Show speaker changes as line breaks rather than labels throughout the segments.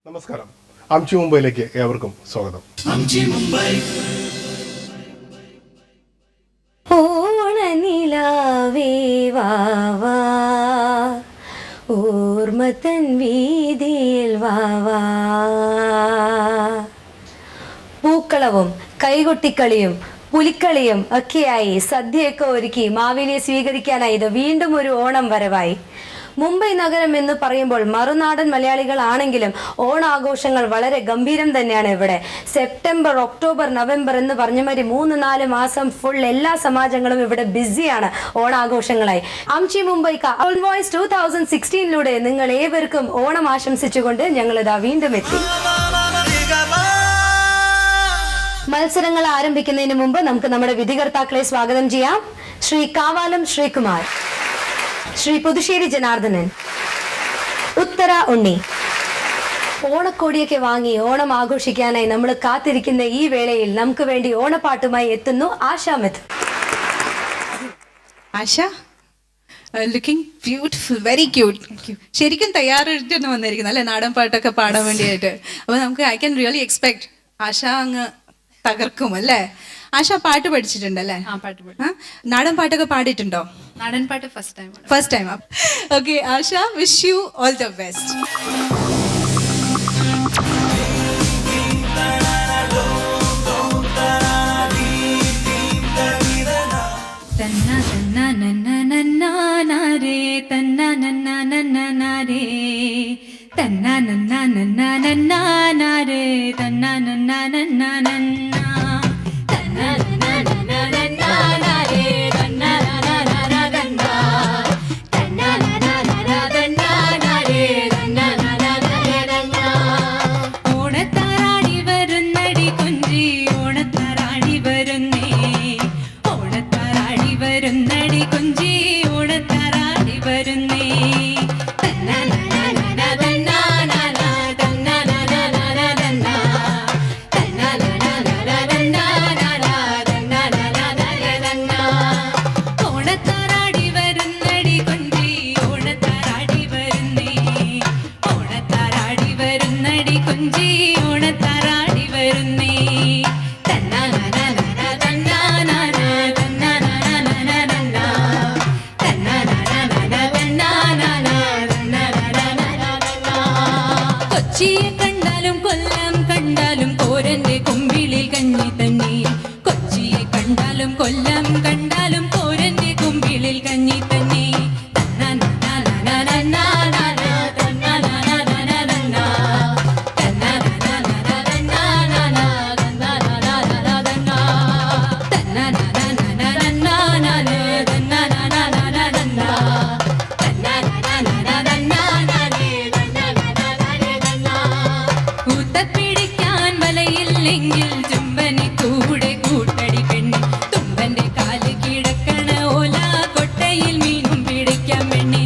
നമസ്കാരം. അംചി മുംബൈയിലേക്ക് ഏവർക്കും സ്വാഗതം.
ഓണനിലാവേ വാവാ, ഓർമ്മത്തൻ വീതിയിൽ വാവാ. പൂക്കളവും കൈകൊട്ടിക്കളിയും പുലിക്കളിയും ഒക്കെയായി സദ്യയൊക്കെ ഒരുക്കി മാവേലിയെ സ്വീകരിക്കാനായി ഇത് വീണ്ടും ഒരു ഓണം വരവായി. മുംബൈ നഗരം എന്ന് പറയുമ്പോൾ മറുനാടൻ മലയാളികളാണെങ്കിലും ഓണാഘോഷങ്ങൾ വളരെ ഗംഭീരം തന്നെയാണ് ഇവിടെ. സെപ്റ്റംബർ, ഒക്ടോബർ, നവംബർ എന്ന് പറഞ്ഞ മാതിരി 3-4 മാസം ഫുൾ എല്ലാ സമാജങ്ങളും ഇവിടെ ബിസിയാണ് ഓണാഘോഷങ്ങളായി. അംചി മുംബൈക്ക് ഓൾ വോയിസ് 2016 നിങ്ങൾ ഏവർക്കും ഓണം ആശംസിച്ചുകൊണ്ട് ഞങ്ങൾ ഇതാ വീണ്ടും എത്തി. മത്സരങ്ങൾ ആരംഭിക്കുന്നതിന് മുമ്പ് നമുക്ക് നമ്മുടെ വിധികർത്താക്കളെ സ്വാഗതം ചെയ്യാം. ശ്രീ കാവാലം ശ്രീകുമാർ, ശ്രീ പുതുശ്ശേരി ജനാർദ്ദനൻ, ഉത്തര ഉണ്ണി. ഓണക്കോടിയൊക്കെ വാങ്ങി ഓണം ആഘോഷിക്കാനായി നമ്മൾ കാത്തിരിക്കുന്ന ഈ വേളയിൽ നമുക്ക് വേണ്ടി ഓണപ്പാട്ടുമായി എത്തുന്നു ആശാ മെത്ത്.
ആശ, ലുക്കിംഗ് ബ്യൂട്ടിഫുൾ, വെരി ക്യൂട്ട്. ശരിക്കും തയ്യാറെടുത്തിട്ട് വന്നിരിക്കുന്നു അല്ലെ നാടൻ പാട്ടൊക്കെ പാടാൻ വേണ്ടിയായിട്ട്. അപ്പൊ നമുക്ക് ഐ ക്യാൻ റിയലി എക്സ്പെക്ട് ആശ അങ്ങ് തകർക്കും അല്ലേ. ആശ പാട്ട് പഠിച്ചിട്ടുണ്ടല്ലേ? നാടൻ പാട്ടൊക്കെ പാടിയിട്ടുണ്ടോ?
നാടൻ പാട്ട് first time.
Okay Asha, wish you all the best. കൊച്ചിയെ കണ്ടാലും കൊല്ലം കണ്ടാലും കോരന്റെ കുമ്പിളിൽ കഞ്ഞി തന്നെ. കൊച്ചിയെ കണ്ടാലും കൊല്ലം കണ്ടാലും കോരന്റെ കുമ്പിളിൽ കഞ്ഞി തന്നെ. പിടിക്കാൻ വലയില്ലെങ്കിൽ ചുംബനെ കൂടെ കൂട്ടടി പെണ്ണെ. തുമ്പന്റെ കാല് കിടക്കണ ഓല കൊട്ടയിൽ മീനും പിടിക്കാൻ പെണ്ണെ.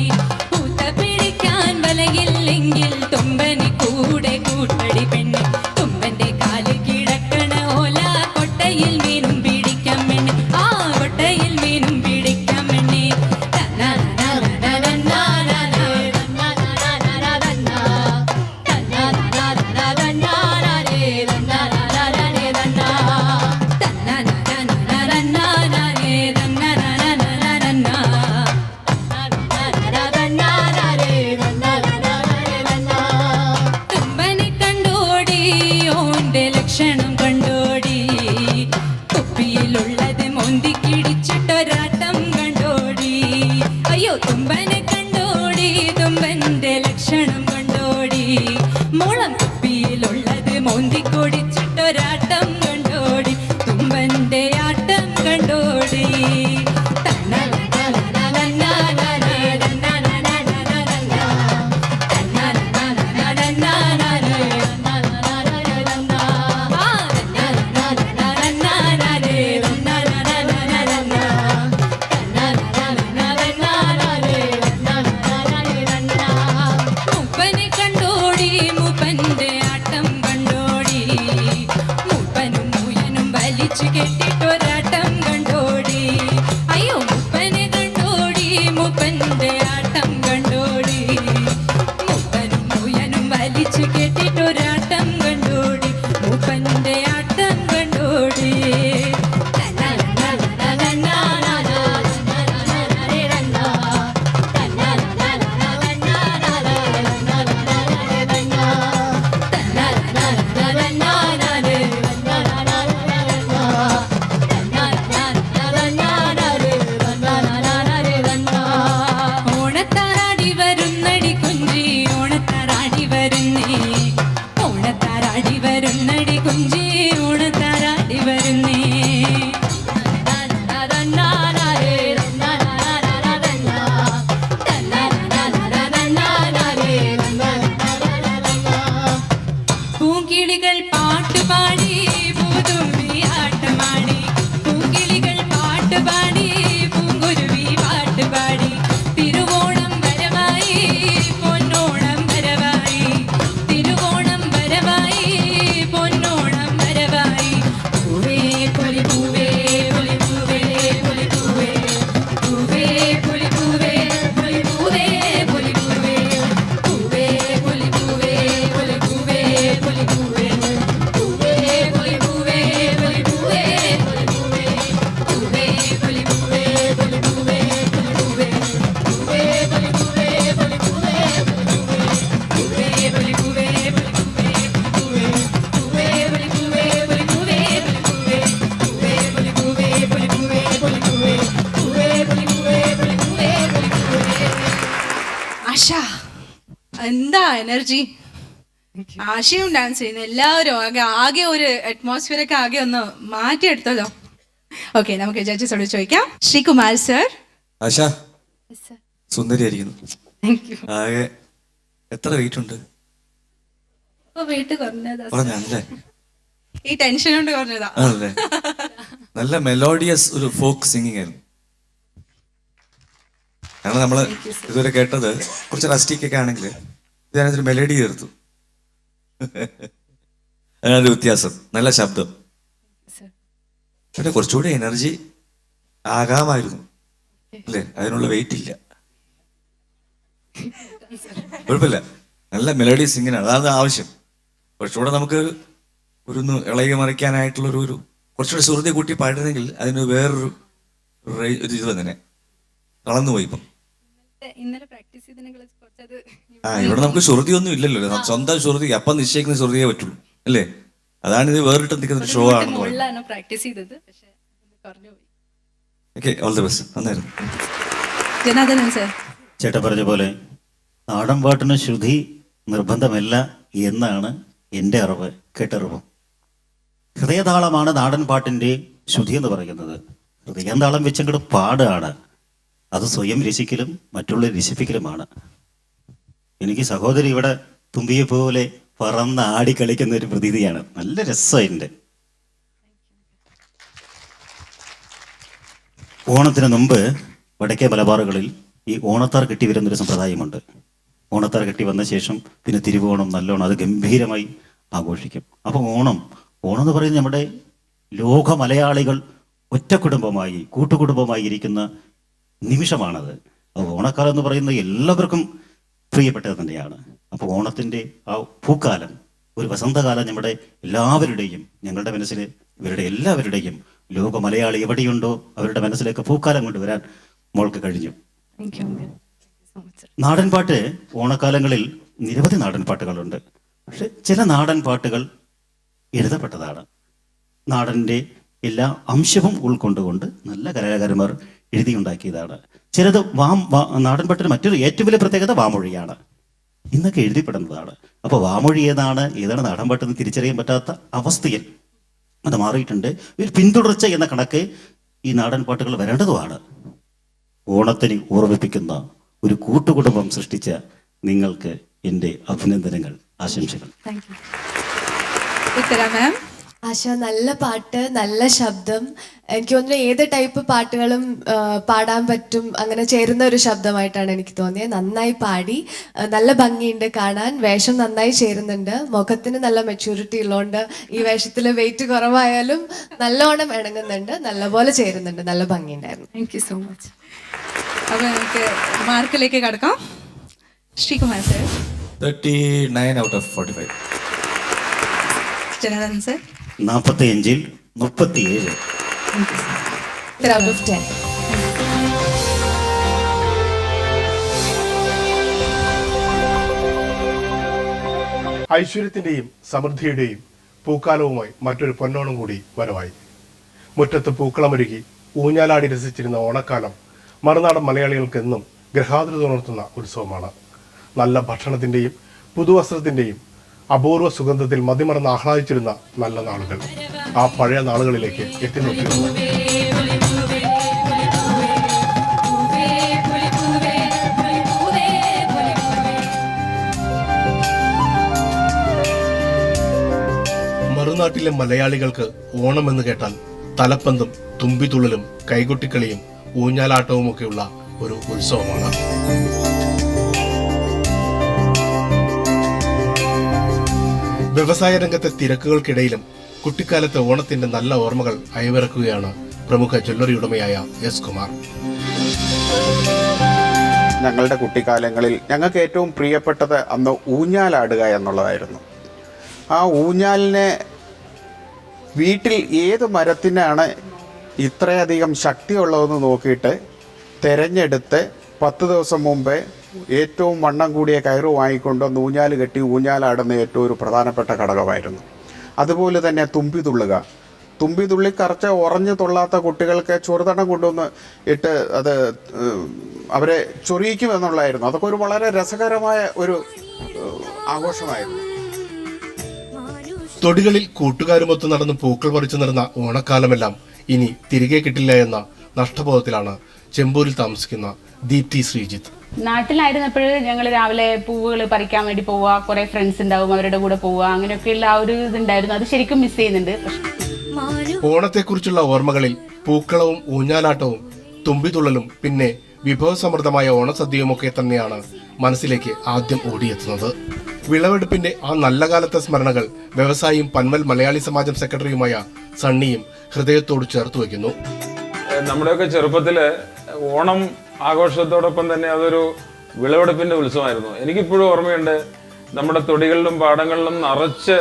പൂത്ത പിടിക്കാൻ വലയില്ലെങ്കിൽ തുമ്പനെ കൂടെ കൂട്ടടി പെണ്ണെ. തുമ്പന്റെ കാല് കിടക്കണ ഓല കൊട്ടയിൽ മീനും പിടിക്കാൻ പെണ്ണെ. ആ കൊട്ടയിൽ മീനും പിടിക്കാൻ പെണ്ണെ. ലക്ഷണം കണ്ടോടി, കുപ്പിയിലുള്ളത് മൊന്തിക്കിടിച്ചിട്ടൊരാട്ടം കണ്ടോടി. അയ്യോ തുമ്പനെ കണ്ടോടി, തുമ്പന്റെ ലക്ഷണം കണ്ടോടി. മോളം കുപ്പിയിലുള്ളത് മൊന്തിക്കൊടിച്ചിട്ടൊരാട്ടം കണ്ടോടി. തുമ്പന്റെ ആട്ടം കണ്ടോടി. മൂപ്പനെ കണ്ടോടി, മൂപ്പന്റെ ഓണത്താരാടി വരുന്നടി കുഞ്ചി ഓണത്താരാടി വരുന്നേ പൂങ്കിളികൾ പാട്ടുപാടി പൂതുമ്പി ആട്ടമാടി പൂങ്കിളികൾ പാട്ടുപാടി പൂങ്കുരുവി പാട്ടുപാടി തിരുവോണം വരവായി പൊന്നോണം വരവായി തിരുവോണം വരവായി പൊന്നോണം വരവായി പൂവേ പൊലി പൂവേ പൊലി പൂവേ പൊലി പൂവേ പൂവേ പൊലി പൂവേ പൊലി പൂവേ പൊലി പൂവേ പൂവേ പൊലി പൂവേ പൊലി പൂവേ പൊലി പൂവേ പൂവേ പൊലി പൂവേ പൊലി പൂവേ പൊലി പൂവേ പൂവേ പൊലി പൂവേ പൊലി പൂവേ പൊലി പൂവേ പൂവേ പൊലി പൂവേ പൊലി പൂവേ പൂവേ പൊലി പൂവേ പൊലി പൂവേ പൂവേ പൂവേ പൊലി പൂവേ പൊലി പൂവേ പൂവേ പൊലി പൂവേ പൊലി പൂവേ പൊലി പൂവേ പൂവേ പൊലി പൂവേ പൊലി പൂവേ പൊലി പൂവേ.
ആശ എന്താ എനർജി. ആശയും ഡാൻസ് ചെയ്യുന്നു, എല്ലാവരും ആകെ ഒരു അറ്റ്മോസ്ഫിയർ ഒക്കെ ആകെ ഒന്ന് മാറ്റിയെടുത്തല്ലോ. ഓക്കെ, നമുക്ക് ജഡ്ജസോട് ചോദിക്കാം. ശ്രീകുമാർ സർ.
ആശ സുന്ദരിയായിരിക്കുന്നു. ആകെ എത്ര വെയിറ്റ് ഉണ്ട്?
വീട്ടിൽ കുറഞ്ഞതാ,
പറഞ്ഞല്ലേ?
ഈ ടെൻഷൻ കൊണ്ട് കുറഞ്ഞതാ.
ആണല്ലേ? നല്ല മെലോഡിയസ് ഒരു ഫോക്ക് സിംഗിങ് ആയിരുന്നു. കാരണം നമ്മള് ഇതുവരെ കേട്ടത് കുറച്ച് റസ്റ്റിക് ഒക്കെ ആണെങ്കിൽ ഇതിനകത്തൊരു മെലഡി ചേർത്തു. അതിനൊരു വ്യത്യാസം. നല്ല ശബ്ദം. പിന്നെ കുറച്ചുകൂടി എനർജി ആകാമായിരുന്നു അല്ലേ? അതിനുള്ള വെയിറ്റ് ഇല്ല. കുഴപ്പമില്ല, നല്ല മെലഡി സിംഗിനാണ്, അതാണ് ആവശ്യം. കുറച്ചുകൂടെ നമുക്ക് ഒരു ഇളകി മറിക്കാനായിട്ടുള്ളൊരു കുറച്ചുകൂടെ ശ്രുതി കൂട്ടി പാടുന്നെങ്കിൽ അതിന് വേറൊരു ഒരു ഇത് തന്നെ കളന്നുപോയി. ഇപ്പം
ഇന്നലെ പ്രാക്ടീസ് ചെയ്തതിനെ കുറച്ചത്
ഇവിടെ നമുക്ക് ശ്രുതി ഒന്നും ഇല്ലല്ലോ. സ്വന്തം ശ്രുതി അപ്പം നിശ്ചയിക്കുന്ന ശ്രുതിയേ പറ്റുള്ളൂ അല്ലേ? അതാണ് ഇത് വേറിട്ട് നിൽക്കുന്ന ഒരു ഷോ ആണെന്ന് പറയുന്നത്.
പ്രാക്ടീസ് ചെയ്തത്, പക്ഷേ കുറഞ്ഞുപോയി.
Okay, all the best. നന്നായിരുന്നു.
ജനാർദ്ദനൻ സർ.
ചേട്ടൻ പറഞ്ഞ പോലെ നാടൻ പാട്ടിന് ശ്രുതി നിർബന്ധമല്ല എന്നാണ് എൻ്റെ അറിവ്, കേട്ടറിവ്. ഹൃദയതാളമാണ് നാടൻ പാട്ടിൻ്റെ ശ്രുതി എന്ന് പറയുന്നത്. ഹൃദയതാളം വെച്ചങ്ങോട്ട് പാടുകയാണ്. അത് സ്വയം രസിക്കലും മറ്റുള്ളവരെ രസിപ്പിക്കലുമാണ്. എനിക്ക് സഹോദരി ഇവിടെ തുമ്പിയെ പോലെ പറന്ന് ആടിക്കളിക്കുന്ന ഒരു പ്രതീതിയാണ്. നല്ല രസമുണ്ട്. ഓണത്തിന് മുമ്പ് വടക്കേ മലബാറുകളിൽ ഈ ഓണത്താർ കെട്ടി വരുന്നൊരു സമ്പ്രദായമുണ്ട്. ഓണത്താർ കെട്ടി വന്ന ശേഷം പിന്നെ തിരുവോണം, നല്ലോണം അത് ഗംഭീരമായി ആഘോഷിക്കും. അപ്പോൾ ഓണം എന്ന് പറയുന്നത് നമ്മുടെ ലോക മലയാളികൾ ഒറ്റ കുടുംബമായി കൂട്ടുകുടുംബമായി ഇരിക്കുന്ന നിമിഷമാണത്. ഓണക്കാലം എന്ന് പറയുന്നത് എല്ലാവർക്കും പ്രിയപ്പെട്ടത് തന്നെയാണ്. അപ്പോൾ ഓണത്തിൻ്റെ ആ പൂക്കാലം, ഒരു വസന്തകാലം നമ്മുടെ എല്ലാവരുടെയും, ഞങ്ങളുടെ മനസ്സിൽ ഇവരുടെ എല്ലാവരുടെയും ലോക മലയാളി എവിടെയുണ്ടോ അവരുടെ മനസ്സിലേക്ക് പൂക്കാലം കൊണ്ടുവരാൻ മോൾക്ക് കഴിഞ്ഞു. നാടൻ പാട്ട് ഓണക്കാലങ്ങളിൽ നിരവധി നാടൻ പാട്ടുകളുണ്ട്. പക്ഷെ ചില നാടൻ പാട്ടുകൾ എഴുതപ്പെട്ടതാണ്. നാടൻ്റെ എല്ലാ അംശവും ഉൾക്കൊണ്ടുകൊണ്ട് നല്ല കലാകാരന്മാർ എഴുതിയുണ്ടാക്കിയതാണ്. ചിലത് നാടൻ പാട്ടിന് മറ്റൊരു ഏറ്റവും വലിയ പ്രത്യേകത വാമൊഴിയാണ്. ഇന്നൊക്കെ എഴുതിപ്പെടുന്നതാണ്. അപ്പോൾ വാമൊഴി ഏതാണ് നാടൻ പാട്ടെന്ന് തിരിച്ചറിയാൻ പറ്റാത്ത അവസ്ഥയിൽ അത് മാറിയിട്ടുണ്ട്. ഒരു പിന്തുടർച്ച എന്ന കണക്ക് ഈ നാടൻ പാട്ടുകൾ വരേണ്ടതുമാണ്. ഓണത്തിന് ഓർമ്മിപ്പിക്കുന്ന ഒരു കൂട്ടുകുടുംബം സൃഷ്ടിച്ച നിങ്ങൾക്ക് എൻ്റെ അഭിനന്ദനങ്ങൾ, ആശംസകൾ.
ഉത്തര മാം.
ആശ, നല്ല പാട്ട്, നല്ല ശബ്ദം. എനിക്ക് തോന്നുന്നു ഏത് ടൈപ്പ് പാട്ടുകളും പാടാൻ പറ്റും, അങ്ങനെ ചേരുന്ന ഒരു ശബ്ദമായിട്ടാണ് എനിക്ക് തോന്നിയത്. നന്നായി പാടി, നല്ല ഭംഗിയുണ്ട് കാണാൻ, വേഷം നന്നായി ചേരുന്നുണ്ട്, മുഖത്തിന് നല്ല മെച്യൂരിറ്റി ഉള്ളതുകൊണ്ട് ഈ വേഷത്തിൽ വെയിറ്റ് കുറവായാലും നല്ലോണം ഇണങ്ങുന്നുണ്ട്, നല്ലപോലെ ചേരുന്നുണ്ട്, നല്ല ഭംഗിയുണ്ടായിരുന്നു.
Thank you so much. അപ്പോൾ നമുക്ക് മാർക്കിലേക്ക് കടക്കാം. Sreekumar sir.
39 out of 45.
Janardhanan sir.
45-ൽ 37.
3 out of 10.
ഐശ്വര്യത്തിന്റെയും സമൃദ്ധിയുടെയും പൂക്കാലവുമായി മറ്റൊരു പൊന്നോണം കൂടി വരവായി. മുറ്റത്ത് പൂക്കളമൊരുക്കി ഊഞ്ഞാലാടി രസിച്ചിരുന്ന ഓണക്കാലം മറുനാടൻ മലയാളികൾക്കെന്നും ഗൃഹാതുരത ഉണർത്തുന്ന ഉത്സവമാണ്. നല്ല ഭക്ഷണത്തിന്റെയും പുതുവസ്ത്രത്തിന്റെയും അപൂർവ സുഗന്ധത്തിൽ മതിമറന്ന് ആഹ്ലാദിച്ചിരുന്ന നല്ല നാളുകൾ. ആ പഴയ നാളുകളിലേക്ക് എത്തി നോക്കിയിരുന്നു. മറുനാട്ടിലെ മലയാളികൾക്ക് ഓണം എന്ന് കേട്ടാൽ തലപ്പന്തും തുമ്പിതുള്ളലും കൈകൊട്ടിക്കളിയും ഊഞ്ഞാലാട്ടവുമൊക്കെയുള്ള ഒരു ഉത്സവമാണ്. വ്യവസായ രംഗത്തെ തിരക്കുകൾക്കിടയിലും കുട്ടിക്കാലത്തെ ഓണത്തിന്റെ നല്ല ഓർമ്മകൾ അയവിറക്കുകയാണ് പ്രമുഖ ജ്വല്ലറി ഉടമയായ എസ് കുമാർ.
ഞങ്ങളുടെ കുട്ടിക്കാലങ്ങളിൽ ഞങ്ങൾക്ക് ഏറ്റവും പ്രിയപ്പെട്ടത് അന്ന് ഊഞ്ഞാലാടുക എന്നുള്ളതായിരുന്നു. ആ ഊഞ്ഞാലിനെ വീട്ടിൽ ഏത് മരത്തിനാണ് ഇത്രയധികം ശക്തിയുള്ളതെന്ന് നോക്കിയിട്ട് തിരഞ്ഞെടുത്ത് 10 ദിവസം മുമ്പേ ഏറ്റവും വണ്ണം കൂടിയ കയറ് വാങ്ങിക്കൊണ്ട് ഊഞ്ഞാൽ കെട്ടി ഊഞ്ഞാലാടുന്ന ഏറ്റവും ഒരു പ്രധാനപ്പെട്ട ഘടകമായിരുന്നു. അതുപോലെ തന്നെ തുമ്പി കറച്ച ഉറഞ്ഞു തൊള്ളാത്ത കുട്ടികൾക്ക് ചൊറുതടം കൊണ്ടുവന്ന് ഇട്ട് അത് അവരെ ചൊറിയിക്കുമെന്നുള്ളതായിരുന്നു. അതൊക്കെ ഒരു വളരെ രസകരമായ ഒരു ആഘോഷമായിരുന്നു.
തൊടികളിൽ കൂട്ടുകാരുമൊത്ത് നടന്ന് പൂക്കൾ പറിച്ചു നടന്ന ഓണക്കാലമെല്ലാം ഇനി തിരികെ കിട്ടില്ല എന്ന നഷ്ടബോധത്തിലാണ് ചെമ്പൂരിൽ താമസിക്കുന്ന ദീപ്തി ശ്രീജിത്ത്.
നാട്ടിലായിരുന്നപ്പോൾ ഞങ്ങൾ രാവിലെ പൂവുകൾ പറിക്കാൻ വേണ്ടി പോവുക, കുറെ ഫ്രണ്ട്സ് ഉണ്ടാവും, അവരുടെ കൂടെ പോവുക, അങ്ങനെയൊക്കെയുള്ള ആ ഒരു ഇതുണ്ടായിരുന്നു. അത് ശരിക്കും മിസ് ചെയ്യുന്നുണ്ട്.
ഓണത്തെക്കുറിച്ചുള്ള ഓർമ്മകളിൽ പൂക്കളവും ഊഞ്ഞാലാട്ടവും തുമ്പിതുള്ളലും പിന്നെ വിഭവസമൃദ്ധമായ ഓണസദ്യയുമൊക്കെ തന്നെയാണ് മനസ്സിലേക്ക് ആദ്യം ഓടിയെത്തുന്നത്. വിളവെടുപ്പിന്റെ ആ നല്ല കാലത്തെ സ്മരണകൾ വ്യവസായിയും പന്മൽ മലയാളി സമാജം സെക്രട്ടറിയുമായ സണ്ണിയും ഹൃദയത്തോട് ചേർത്ത് വയ്ക്കുന്നു.
നമ്മുടെയൊക്കെ ചെറുപ്പത്തില് ഓണം ആഘോഷത്തോടൊപ്പം തന്നെ അതൊരു വിളവെടുപ്പിന്റെ ഉത്സവമായിരുന്നു. എനിക്കിപ്പോഴും ഓർമ്മയുണ്ട്, നമ്മുടെ തൊടികളിലും പാടങ്ങളിലും നിറച്ച്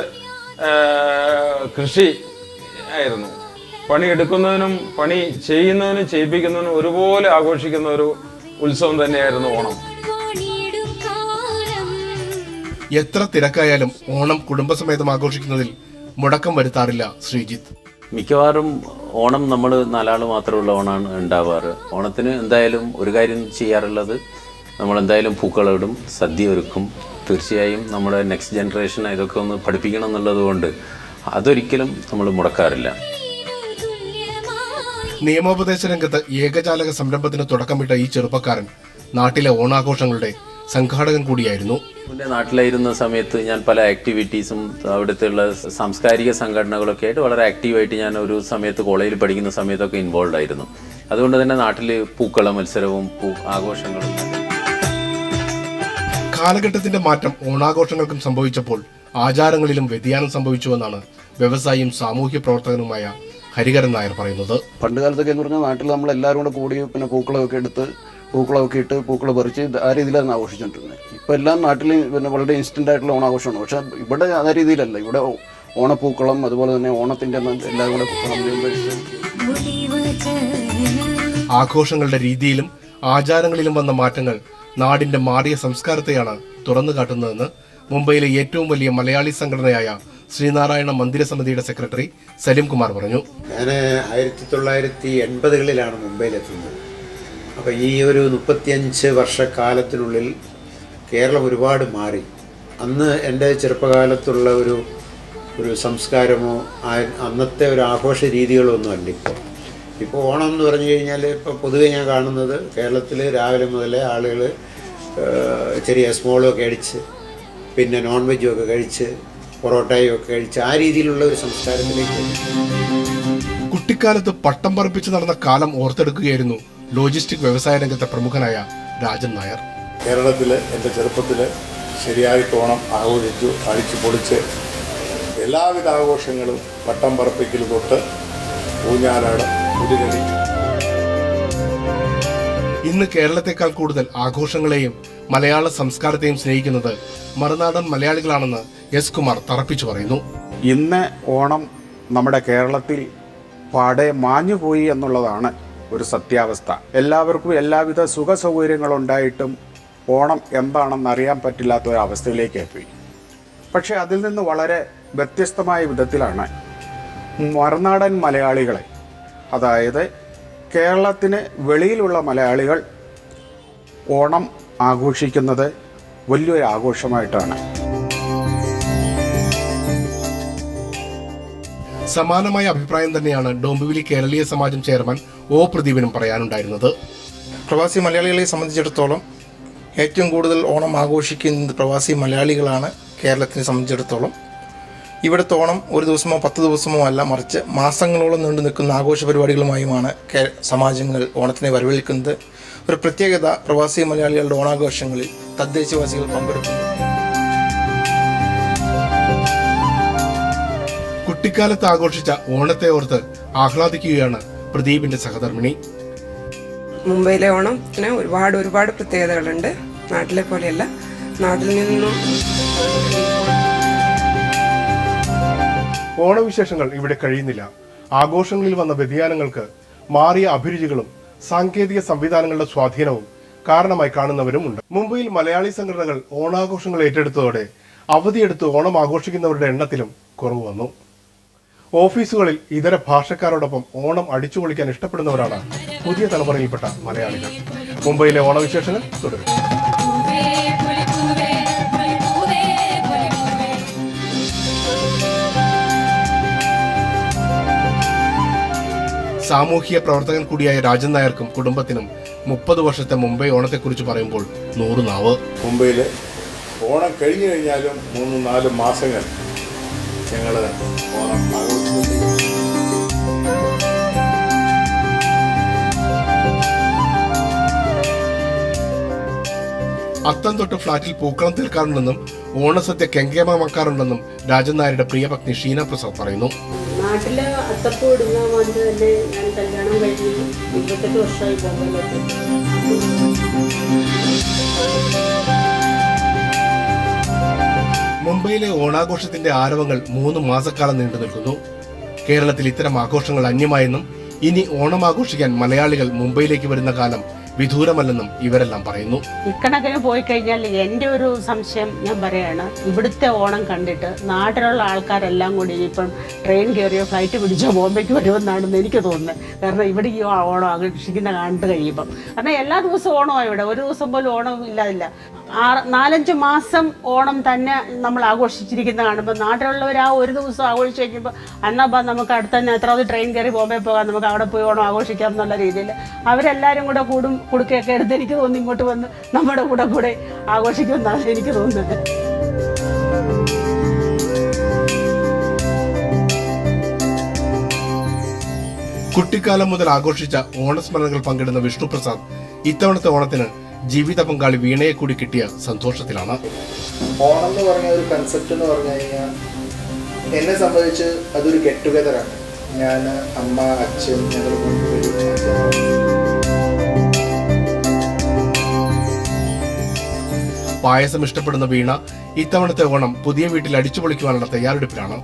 കൃഷി ആയിരുന്നു. പണിയെടുക്കുന്നതിനും പണി ചെയ്യുന്നതിനും ചെയ്യിപ്പിക്കുന്നതിനും ഒരുപോലെ ആഘോഷിക്കുന്ന ഒരു ഉത്സവം തന്നെയായിരുന്നു ഓണം.
എത്ര തിരക്കായാലും ഓണം കുടുംബസമേതം ആഘോഷിക്കുന്നതിൽ മുടക്കം വരുത്താറില്ല ശ്രീജിത്ത്.
മിക്കവാറും ഓണം നമ്മൾ 4 ആൾ മാത്രമുള്ള ഓണമാണ് ഉണ്ടാവാറ്. ഓണത്തിന് എന്തായാലും ഒരു കാര്യം ചെയ്യാറുള്ളത്, നമ്മൾ എന്തായാലും പൂക്കളിടും, സദ്യ ഒരുക്കും. തീർച്ചയായും നമ്മുടെ നെക്സ്റ്റ് ജനറേഷൻ ഇതൊക്കെ ഒന്ന് പഠിപ്പിക്കണം എന്നുള്ളത് കൊണ്ട് അതൊരിക്കലും നമ്മൾ മുടക്കാറില്ല.
നിയമോപദേശ രംഗത്ത് ഏകജാലക സംരംഭത്തിന് തുടക്കമിട്ട ഈ ചെറുപ്പക്കാരൻ നാട്ടിലെ ഓണാഘോഷങ്ങളുടെ സംഘാടകൻ കൂടിയായിരുന്നു.
എൻ്റെ നാട്ടിലായിരുന്ന സമയത്ത് ഞാൻ പല ആക്ടിവിറ്റീസും അവിടുത്തെയുള്ള സാംസ്കാരിക സംഘടനകളൊക്കെ ആയിട്ട് വളരെ ആക്റ്റീവായിട്ട് ഞാൻ ഒരു സമയത്ത് കോളേജിൽ പഠിക്കുന്ന സമയത്തൊക്കെ ഇൻവോൾവ് ആയിരുന്നു. അതുകൊണ്ട് തന്നെ നാട്ടിൽ പൂക്കള മത്സരവും ആഘോഷങ്ങളും.
കാലഘട്ടത്തിന്റെ മാറ്റം ഓണാഘോഷങ്ങൾക്കും സംഭവിച്ചപ്പോൾ ആചാരങ്ങളിലും വ്യതിയാനം സംഭവിച്ചുവെന്നാണ് വ്യവസായിയും സാമൂഹ്യ പ്രവർത്തകനുമായ ഹരിഹരൻ നായർ പറയുന്നത്.
പണ്ട് കാലത്തൊക്കെ എന്ന് പറഞ്ഞാൽ നാട്ടിൽ നമ്മൾ എല്ലാവരും കൂടെ കൂടി പിന്നെ പൂക്കളമൊക്കെ ഇട്ട് പൂക്കൾ പറിച്ച് ആ രീതിയിലാണ് ആഘോഷിച്ചുകൊണ്ടിരുന്നത്. ഇപ്പോൾ എല്ലാം നാട്ടിൽ പിന്നെ വളരെ ഇൻസ്റ്റൻ്റ് ആയിട്ടുള്ള ഓണാഘോഷമാണ്. പക്ഷേ ഇവിടെ അതേ രീതിയിലല്ല. ഇവിടെ ഓണപ്പൂക്കളം, അതുപോലെ തന്നെ ഓണത്തിൻ്റെ എല്ലാം കൂടെ
ആഘോഷങ്ങളുടെ രീതിയിലും ആചാരങ്ങളിലും വന്ന മാറ്റങ്ങൾ നാടിന്റെ മാറിയ സംസ്കാരത്തെയാണ് തുറന്നു കാട്ടുന്നതെന്ന് മുംബൈയിലെ ഏറ്റവും വലിയ മലയാളി സംഘടനയായ ശ്രീനാരായണ മന്ദിര സമിതിയുടെ സെക്രട്ടറി സലിം കുമാർ പറഞ്ഞു.
ഞാൻ 1980കളിലാണ് മുംബൈയിലെത്തുന്നത്. അപ്പോൾ ഈ ഒരു 35 വർഷക്കാലത്തിനുള്ളിൽ കേരളം ഒരുപാട് മാറി. അന്ന് എൻ്റെ ചെറുപ്പകാലത്തുള്ള ഒരു സംസ്കാരമോ അന്നത്തെ ഒരു ആഘോഷ രീതികളോ ഒന്നും അല്ല ഇപ്പോൾ ഓണം എന്ന് പറഞ്ഞു കഴിഞ്ഞാൽ ഇപ്പോൾ പൊതുവെ ഞാൻ കാണുന്നത് കേരളത്തിൽ രാവിലെ മുതലേ ആളുകൾ ചെറിയ സ്മോളൊക്കെ അടിച്ച് പിന്നെ നോൺ വെജും ഒക്കെ കഴിച്ച് പൊറോട്ടയും ഒക്കെ കഴിച്ച് ആ രീതിയിലുള്ള ഒരു സംസ്കാരത്തിലേക്ക്.
കുട്ടിക്കാലത്ത് പട്ടം പറപ്പിച്ച് നടന്ന കാലം ഓർത്തെടുക്കുകയായിരുന്നു ലോജിസ്റ്റിക് വ്യവസായ രംഗത്തെ പ്രമുഖനായ രാജൻ നായർ.
കേരളത്തിൽ എൻ്റെ ചെറുപ്പത്തിൽ ശരിയായിട്ട് ഓണം ആഘോഷിച്ചു, അടിച്ചു പൊളിച്ച് എല്ലാവിധ ആഘോഷങ്ങളും പട്ടം പറപ്പിക്കൽ തൊട്ട് ഊഞ്ഞാലാടം, പുലികളി.
ഇന്ന് കേരളത്തെക്കാൾ കൂടുതൽ ആഘോഷങ്ങളെയും മലയാള സംസ്കാരത്തെയും സ്നേഹിക്കുന്നത് മറുനാടൻ മലയാളികളാണെന്ന് എസ് കുമാർ തറപ്പിച്ചു പറയുന്നു.
ഇന്ന് ഓണം നമ്മുടെ കേരളത്തിൽ പാടെ മാഞ്ഞുപോയി എന്നുള്ളതാണ് ഒരു സത്യാവസ്ഥ. എല്ലാവർക്കും എല്ലാവിധ സുഖ സൗകര്യങ്ങളുണ്ടായിട്ടും ഓണം എന്താണെന്ന് അറിയാൻ പറ്റില്ലാത്ത ഒരവസ്ഥയിലേക്ക് പോയി. പക്ഷേ അതിൽ നിന്ന് വളരെ വ്യത്യസ്തമായ വിധത്തിലാണ് മറുനാടൻ മലയാളികളെ, അതായത് കേരളത്തിന് വെളിയിലുള്ള മലയാളികൾ ഓണം ആഘോഷിക്കുന്നത് വലിയൊരു ആഘോഷമായിട്ടാണ്.
സമാനമായ അഭിപ്രായം തന്നെയാണ് ഡോംബിവിലി കേരളീയ സമാജം ചെയർമാൻ ഒ പ്രദീപിനും പറയാനുണ്ടായിരുന്നത്.
പ്രവാസി മലയാളികളെ സംബന്ധിച്ചിടത്തോളം ഏറ്റവും കൂടുതൽ ഓണം ആഘോഷിക്കുന്നത് പ്രവാസി മലയാളികളാണ്. കേരളത്തിനെ സംബന്ധിച്ചിടത്തോളം ഇവിടുത്തെ ഓണം ഒരു ദിവസമോ 10 ദിവസമോ അല്ല, മറിച്ച് മാസങ്ങളോളം നീണ്ടു നിൽക്കുന്ന ആഘോഷ പരിപാടികളുമായുമാണ് സമാജങ്ങൾ ഓണത്തിനെ വരവേൽക്കുന്നത്. ഒരു പ്രത്യേകത പ്രവാസി മലയാളികളുടെ ഓണാഘോഷങ്ങളിൽ തദ്ദേശവാസികൾ പങ്കെടുക്കുന്നു.
കുട്ടിക്കാലത്ത് ആഘോഷിച്ച ഓണത്തെ ഓർത്ത് ആഹ്ലാദിക്കുകയാണ് പ്രദീപിന്റെ സഹധർമ്മിണി.
മുംബൈയിലെ ഓണത്തിന് ഒരുപാട് പ്രത്യേകതകളുണ്ട്. നാട്ടിലെ പോലെയല്ല. നാട്ടിൽ നിന്നും
ഓണവിശേഷങ്ങൾ ഇവിടെ കഴിയുന്നില്ല. ആഘോഷങ്ങളിൽ വന്ന വ്യതിയാനങ്ങൾക്ക് മാറിയ അഭിരുചികളും സാങ്കേതിക സംവിധാനങ്ങളുടെ സ്വാധീനവും കാരണമായി കാണുന്നവരുമുണ്ട്. മുംബൈയിൽ മലയാളി സംഘടനകൾ ഓണാഘോഷങ്ങൾ ഏറ്റെടുത്തതോടെ അവധിയെടുത്ത് ഓണം ആഘോഷിക്കുന്നവരുടെ എണ്ണത്തിലും കുറവ് വന്നു. ഓഫീസുകളിൽ ഇതര ഭാഷക്കാരോടൊപ്പം ഓണം അടിച്ചുപൊളിക്കാൻ ഇഷ്ടപ്പെടുന്നവരാണ് പുതിയ തലമുറയിൽപ്പെട്ട മലയാളികൾ. മുംബൈയിലെ ഓണവിശേഷങ്ങൾ തുടരും. സാമൂഹിക പ്രവർത്തകൻ കൂടിയായ രാജൻ നായർക്കും കുടുംബത്തിനും 30 വർഷത്തെ മുംബൈ ഓണത്തെക്കുറിച്ച് പറയുമ്പോൾ 100 നാവ്.
മുംബൈയിൽ ഓണം കഴിഞ്ഞു കഴിഞ്ഞാലും 3-4 മാസങ്ങൾ ഞങ്ങൾ ഓണം ആഘോഷിക്കുന്നു.
അത്തം തൊട്ട് ഫ്ളാറ്റിൽ പൂക്കളം തീർക്കാറുണ്ടെന്നും ഓണസദ്യ കെങ്കേമമാക്കാറുണ്ടെന്നും രാജൻ നായരുടെ പ്രിയപത്നി ഷീന പ്രസാദ് പറയുന്നു.
നാട്ടില് അത്തപ്പൂ ഇടുന്ന കൊണ്ട് തന്നെ ഞാൻ കല്യാണം കഴിഞ്ഞു 28 വർഷമായി പോകുന്നത്.
മുംബൈയിലെ ഓണാഘോഷത്തിന്റെ ആരവങ്ങൾ 3 മാസക്കാലം നീണ്ടു നിൽക്കുന്നു. കേരളത്തിൽ ഇത്തരം ആഘോഷങ്ങൾ അന്യമായെന്നും ഇനി ഓണം ആഘോഷിക്കാൻ മലയാളികൾ മുംബൈയിലേക്ക് വരുന്ന കാലം വിദൂരമല്ലെന്നും ഇവരെല്ലാം പറയുന്നു.
ഇക്കണക്കിന് പോയി കഴിഞ്ഞാൽ എൻ്റെ ഒരു സംശയം ഞാൻ പറയാണ്, ഇവിടുത്തെ ഓണം കണ്ടിട്ട് നാട്ടിലുള്ള ആൾക്കാരെല്ലാം കൂടി ഇപ്പം ട്രെയിൻ കയറിയോ ഫ്ലൈറ്റ് പിടിച്ചോ ബോംബെക്ക് വരുമെന്നാണെന്ന് എനിക്ക് തോന്നുന്നത്. കാരണം ഇവിടെ ഈ ഓണം ആഘോഷിക്കുന്ന കണ്ടു കഴിയുമ്പം, കാരണം എല്ലാ ദിവസവും ഓണമാണ് ഇവിടെ, ഒരു ദിവസം പോലും ഓണം ഇല്ലാതില്ല. 4-5 മാസം ഓണം തന്നെ നമ്മൾ ആഘോഷിച്ചിരിക്കുന്ന കാണുമ്പോൾ നാട്ടിലുള്ളവർ ആ ഒരു ദിവസം ആഘോഷിച്ച് കഴിക്കുമ്പോൾ അന്നാ നമുക്ക് അടുത്ത തന്നെ എത്രാമത് ട്രെയിൻ കയറി ബോംബെ പോകാം, നമുക്ക് അവിടെ പോയി ഓണം ആഘോഷിക്കാം എന്നുള്ള രീതിയിൽ അവരെല്ലാവരും കൂടെ കുടുക്കയൊക്കെ എടുത്ത് എനിക്ക് തോന്നുന്നു ഇങ്ങോട്ട് വന്ന് നമ്മുടെ കൂടെ ആഘോഷിക്കുമെന്നാണ് എനിക്ക് തോന്നുന്നത്.
കുട്ടിക്കാലം മുതൽ ആഘോഷിച്ച ഓണസ്മരണകൾ പങ്കിടുന്ന വിഷ്ണുപ്രസാദ് ഇത്തവണത്തെ ഓണത്തിന് ജീവിത പങ്കാളി വീണയെ കൂടി കിട്ടിയ സന്തോഷത്തിലാണ്.
ഓണം എന്ന് പറഞ്ഞ ഒരു കൺസെപ്റ്റ് എന്ന് പറഞ്ഞു കഴിഞ്ഞാൽ എന്നെ സംബന്ധിച്ച് അതൊരു ഗെറ്റ് ടുഗദറാണ്. ഞാൻ, അമ്മ, അച്ഛൻ, ഞങ്ങൾ
പായസം ഇഷ്ടപ്പെടുന്ന വീണ ഇത്തവണത്തെ ഓണം പുതിയ വീട്ടിൽ അടിച്ചുപൊളിക്കുവാനുള്ള തയ്യാറെടുപ്പിലാണ്.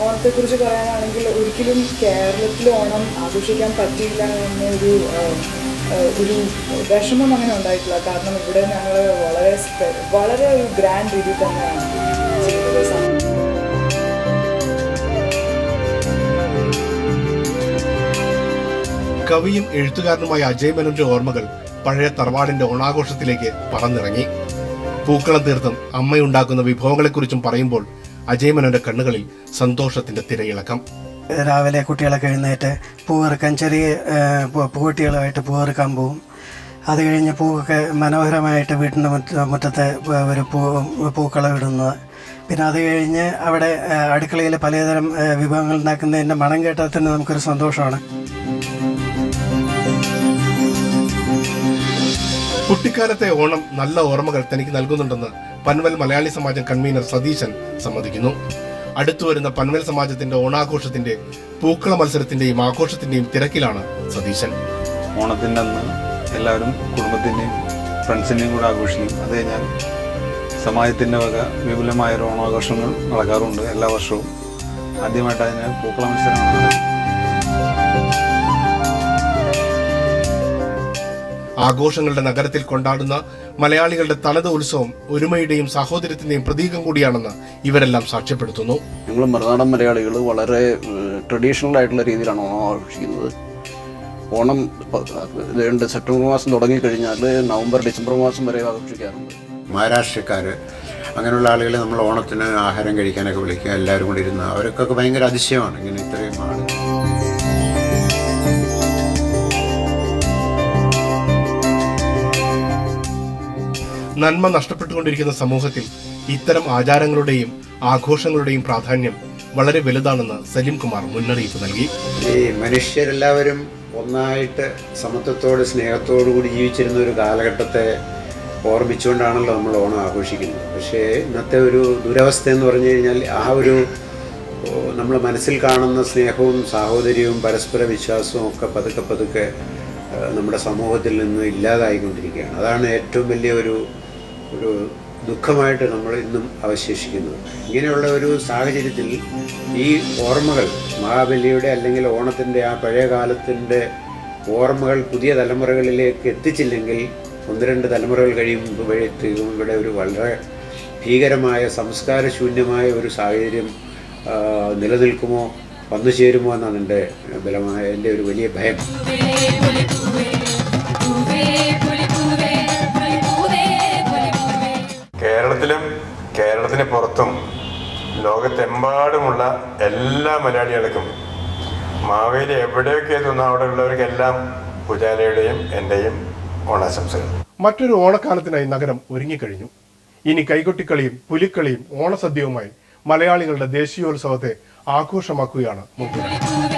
ഓണത്തെക്കുറിച്ച് പറയാനാണെങ്കിൽ ഒരിക്കലും കേരളത്തിൽ ഓണം ആഘോഷിക്കാൻ പറ്റിയില്ല എന്നൊരു വിഷമം അങ്ങനെ ഉണ്ടായിട്ടില്ല. കാരണം ഇവിടെ ഞങ്ങൾ വളരെ ഒരു ഗ്രാൻഡ് രീതിയിൽ തന്നെയാണ് ചെയ്യുന്നത്.
കവിയും എഴുത്തുകാരനുമായ അജയ് മേനോന്റെ ഓർമ്മകൾ പഴയ തറവാടിന്റെ ഓണാഘോഷത്തിലേക്ക് പറന്നിറങ്ങി. പൂക്കളം തീർത്തും അമ്മയുണ്ടാക്കുന്ന വിഭവങ്ങളെക്കുറിച്ചും പറയുമ്പോൾ അജയ് മേനോന്റെ കണ്ണുകളിൽ സന്തോഷത്തിന്റെ തിരയിളക്കം.
രാവിലെ കുട്ടികളൊക്കെ എഴുന്നേറ്റ് പൂവിറക്കാൻ ചെറിയ പൂവട്ടികളുമായിട്ട് പൂവിറക്കാൻ പോവും. അത് കഴിഞ്ഞ് പൂവൊക്കെ മനോഹരമായിട്ട് വീട്ടിൻ്റെ മുറ്റത്തെ ഒരു പൂക്കളം ഇടുന്നത്. പിന്നെ അത് കഴിഞ്ഞ് അവിടെ അടുക്കളയിൽ പലതരം വിഭവങ്ങൾ ഉണ്ടാക്കുന്നതിൻ്റെ മണം കേട്ടാൽ തന്നെ നമുക്കൊരു സന്തോഷമാണ്.
കുട്ടിക്കാലത്തെ ഓണം നല്ല ഓർമ്മകൾ തനിക്ക് നൽകുന്നുണ്ടെന്ന് പൻവൽ മലയാളി സമാജം കൺവീനർ സതീശൻ സമ്മതിക്കുന്നു. അടുത്തുവരുന്ന പൻവൽ സമാജത്തിന്റെ ഓണാഘോഷത്തിന്റെ പൂക്കള മത്സരത്തിന്റെയും ആഘോഷത്തിന്റെയും തിരക്കിലാണ് സതീശൻ.
ഓണത്തിൻ്റെ അന്ന് എല്ലാവരും കുടുംബത്തിൻ്റെയും ഫ്രണ്ട്സിൻ്റെയും കൂടെ ആഘോഷിക്കും. അത് കഴിഞ്ഞാൽ സമാജത്തിൻ്റെ വക വിപുലമായൊരു ഓണാഘോഷങ്ങൾ നടക്കാറുണ്ട് എല്ലാ വർഷവും. ആദ്യമായിട്ട് അതിന് പൂക്കള മത്സരമാണ്.
ആഘോഷങ്ങളുടെ നഗരത്തിൽ കൊണ്ടാടുന്ന മലയാളികളുടെ തനത് ഉത്സവം ഒരുമയുടെയും സാഹോദര്യത്തിന്റെയും പ്രതീകം കൂടിയാണെന്ന് ഇവരെല്ലാം സാക്ഷ്യപ്പെടുത്തുന്നു.
ഞങ്ങൾ മറുനാടൻ മലയാളികൾ വളരെ ട്രഡീഷണൽ ആയിട്ടുള്ള രീതിയിലാണ് ഓണം ആഘോഷിക്കുന്നത്. ഓണം സെപ്റ്റംബർ മാസം തുടങ്ങിക്കഴിഞ്ഞാൽ നവംബർ ഡിസംബർ മാസം വരെ ആഘോഷിക്കാറുണ്ട്.
മഹാരാഷ്ട്രക്കാർ അങ്ങനെയുള്ള ആളുകളെ നമ്മൾ ഓണത്തിന് ആഹാരം കഴിക്കാനൊക്കെ വിളിക്കുക, എല്ലാവരും കൂടി ഇരുന്ന് അവർക്കൊക്കെ ഭയങ്കര അതിശയമാണ് ഇങ്ങനെ ഇത്രയും ആൾ.
നന്മ നഷ്ടപ്പെട്ടുകൊണ്ടിരിക്കുന്ന സമൂഹത്തിൽ ഇത്തരം ആചാരങ്ങളുടെയും ആഘോഷങ്ങളുടെയും പ്രാധാന്യം വളരെ വലുതാണെന്ന് സലീം കുമാർ മുന്നറിയിപ്പ് നൽകി.
ഈ മനുഷ്യരെല്ലാവരും ഒന്നായിട്ട് സമത്വത്തോട് സ്നേഹത്തോടു കൂടി ജീവിച്ചിരുന്ന ഒരു കാലഘട്ടത്തെ ഓർമ്മിച്ചുകൊണ്ടാണല്ലോ നമ്മൾ ഓണം ആഘോഷിക്കുന്നത്. പക്ഷേ ഇന്നത്തെ ഒരു ദുരവസ്ഥ എന്ന് പറഞ്ഞു കഴിഞ്ഞാൽ ആ ഒരു നമ്മൾ മനസ്സിൽ കാണുന്ന സ്നേഹവും സാഹോദര്യവും പരസ്പര വിശ്വാസവും ഒക്കെ പതുക്കെ പതുക്കെ നമ്മുടെ സമൂഹത്തിൽ നിന്ന് ഇല്ലാതായിക്കൊണ്ടിരിക്കുകയാണ്. അതാണ് ഏറ്റവും വലിയ ഒരു ദുഃഖമായിട്ട് നമ്മൾ ഇന്നും അവശേഷിക്കുന്നത്. ഇങ്ങനെയുള്ള ഒരു സാഹചര്യത്തിൽ ഈ ഓർമ്മകൾ മഹാബലിയുടെ അല്ലെങ്കിൽ ഓണത്തിൻ്റെ ആ പഴയ കാലത്തിൻ്റെ ഓർമ്മകൾ പുതിയ തലമുറകളിലേക്ക് എത്തിച്ചില്ലെങ്കിൽ 1-2 തലമുറകൾ കഴിയുമ്പോഴത്തേക്കും ഇവിടെ ഒരു വളരെ ഭീകരമായ സംസ്കാരശൂന്യമായ ഒരു സാഹചര്യം നിലനിൽക്കുമോ, വന്നു ചേരുമോ എന്നാണ് എൻ്റെ ഒരു വലിയ ഭയം.
കേരളത്തിലും കേരളത്തിന് പുറത്തും ലോകത്തെമ്പാടുമുള്ള എല്ലാ മലയാളികൾക്കും മാവേലി എവിടെയൊക്കെ എത്തുന്ന അവിടെ ഉള്ളവർക്കെല്ലാം പൂജാലയുടെയും എൻ്റെയും ഓണാശംസകൾ.
മറ്റൊരു ഓണക്കാലത്തിനായി നഗരം ഒരുങ്ങിക്കഴിഞ്ഞു. ഇനി കൈകൊട്ടിക്കളിയും പുലിക്കളിയും ഓണസദ്യവുമായി മലയാളികളുടെ ദേശീയോത്സവത്തെ ആഘോഷമാക്കുകയാണ് മുഖ്യമന്ത്രി.